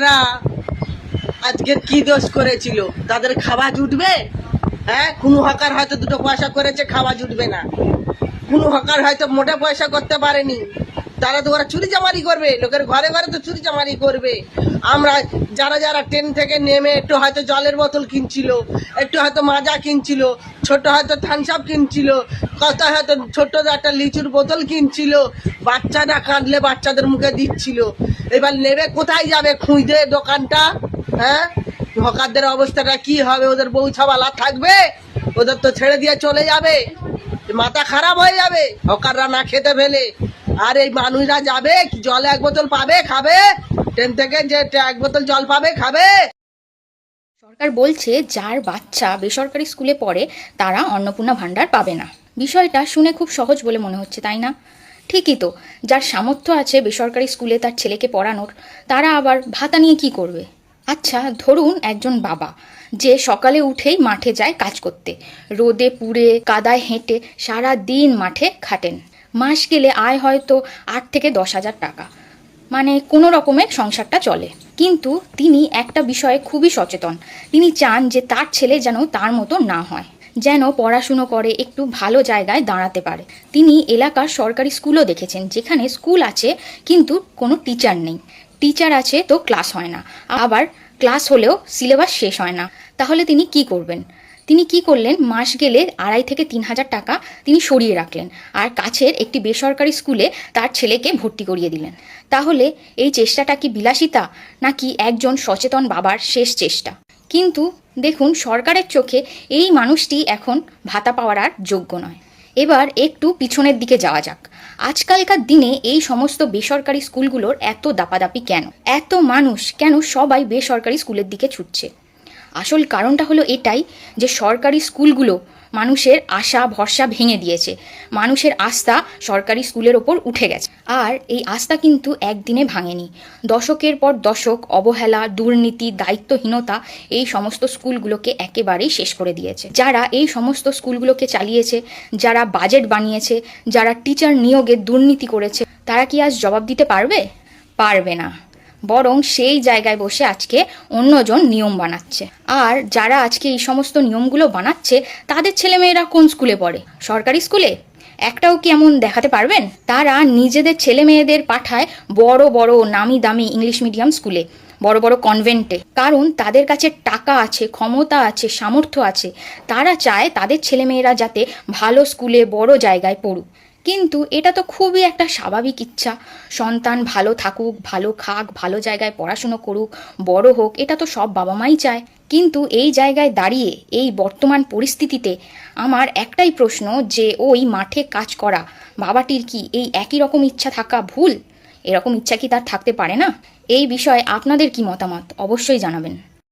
রা আজকে কি দোষ করেছিল? তাদের খাওয়া জুটবে? হ্যাঁ, কোনো হকার হয়তো দুটো পয়সা করেছে, খাওয়া জুটবে না। কোনো হকার হয়তো মোটে পয়সা করতে পারেনি, তারা তো ওরা চুরি চামারি করবে, লোকের ঘরে ঘরে তো চুরি চামারি করবে। আমরা যারা যারা ট্রেন থেকে নেমে একটু হয়তো জলের বোতল কিনছিল, একটু হয়তো মাজা কিনছিল, ছোট হয়তো থামস আপ কিনছিল, কত হয়তো ছোট একটা লিচুর বোতল কিনছিল, বাচ্চারা কাঁদলে বাচ্চাদের মুখে দিচ্ছিল। এবার নেবে কোথায় যাবে খুঁজতে দোকানটা? হ্যাঁ, হকারদের অবস্থাটা কি হবে? ওদের বউ ছাওয়ালা থাকবে? ওদের তো ছেড়ে দিয়ে চলে যাবে, মাথা খারাপ হয়ে যাবে হকাররা না খেতে পেলে। আর এই মানুষরা যাবে, জল এক বোতল পাবে, খাবে? ট্রেন থেকে যে এক বোতল জল পাবে, খাবে? সরকার বলছে যার বাচ্চা বেসরকারি স্কুলে পড়ে তারা অন্নপূর্ণা ভাণ্ডার পাবে না। বিষয়টা শুনে খুব সহজ বলে মনে হচ্ছে, তাই না? ঠিকই তো, যার সামর্থ্য আছে বেসরকারি স্কুলে তার ছেলেকে পড়ানোর, তারা আবার ভাতা নিয়ে কি করবে? আচ্ছা, ধরুন একজন বাবা যে সকালে উঠেই মাঠে যায় কাজ করতে, রোদে পুড়ে কাদায় হেঁটে সারা দিন মাঠে খাটেন, মাস গেলে আয় হয়তো 8 থেকে 10 হাজার টাকা, মানে কোনো রকমের সংসারটা চলে। কিন্তু তিনি একটা বিষয়ে খুবই সচেতন, তিনি চান যে তার ছেলে যেন তার মতো না হয়, যেন পড়াশুনো করে একটু ভালো জায়গায় দাঁড়াতে পারে। তিনি এলাকার সরকারি স্কুলও দেখেছেন যেখানে স্কুল আছে কিন্তু কোনো টিচার নেই, টিচার আছে তো ক্লাস হয় না, আবার ক্লাস হলেও সিলেবাস শেষ হয় না। তাহলে তিনি কি করবেন? তিনি কি করলেন, মাস গেলে 2.5 থেকে 3 হাজার টাকা তিনি সরিয়ে রাখলেন আর কাছের একটি বেসরকারি স্কুলে তার ছেলেকে ভর্তি করিয়ে দিলেন। তাহলে এই চেষ্টাটা কি বিলাসিতা, নাকি একজন সচেতন বাবার শেষ চেষ্টা? কিন্তু দেখুন, সরকারের চোখে এই মানুষটি এখন ভাতা পাওয়ার আর যোগ্য নয়। এবার একটু পিছনের দিকে যাওয়া যাক। আজকালকার দিনে এই সমস্ত বেসরকারি স্কুলগুলোর এত দাপাদাপি কেন? এত মানুষ কেন সবাই বেসরকারি স্কুলের দিকে ছুটছে? আসল কারণটা হলো এটাই যে সরকারি স্কুলগুলো মানুষের আশা ভরসা ভেঙে দিয়েছে, মানুষের আস্থা সরকারি স্কুলের ওপর উঠে গেছে। আর এই আস্থা কিন্তু একদিনে ভাঙেনি, দশকের পর দশক অবহেলা, দুর্নীতি, দায়িত্বহীনতা এই সমস্ত স্কুলগুলোকে একেবারেই শেষ করে দিয়েছে। যারা এই সমস্ত স্কুলগুলোকে চালিয়েছে, যারা বাজেট বানিয়েছে, যারা টিচার নিয়োগে দুর্নীতি করেছে, তারা কি আজ জবাব দিতে পারবে? পারবে না, বরং সেই জায়গায় বসে আজকে অন্যজন নিয়ম বানাচ্ছে। আর যারা আজকে এই সমস্ত নিয়মগুলো বানাচ্ছে তাদের ছেলেমেয়েরা কোন স্কুলে পড়ে? সরকারি স্কুলে? একটাও কি এমন দেখাতে পারবেন? তারা নিজেদের ছেলে মেয়েদের পাঠায় বড় বড় নামি দামি ইংলিশ মিডিয়াম স্কুলে, বড় বড় কনভেন্টে, কারণ তাদের কাছে টাকা আছে, ক্ষমতা আছে, সামর্থ্য আছে। তারা চায় তাদের ছেলেমেয়েরা যাতে ভালো স্কুলে বড় জায়গায় পড়ুক। কিন্তু এটা তো খুবই একটা স্বাভাবিক ইচ্ছা, সন্তান ভালো থাকুক, ভালো খাক, ভালো জায়গায় পড়াশুনো করুক, বড় হোক, এটা তো সব বাবা মাই চায়। কিন্তু এই জায়গায় দাঁড়িয়ে এই বর্তমান পরিস্থিতিতে আমার একটাই প্রশ্ন, যে ওই মাঠে কাজ করা বাবাটির কি এই একই রকম ইচ্ছা থাকা ভুল? এরকম ইচ্ছা কি তার থাকতে পারে না? এই বিষয়ে আপনাদের কি মতামত অবশ্যই জানাবেন।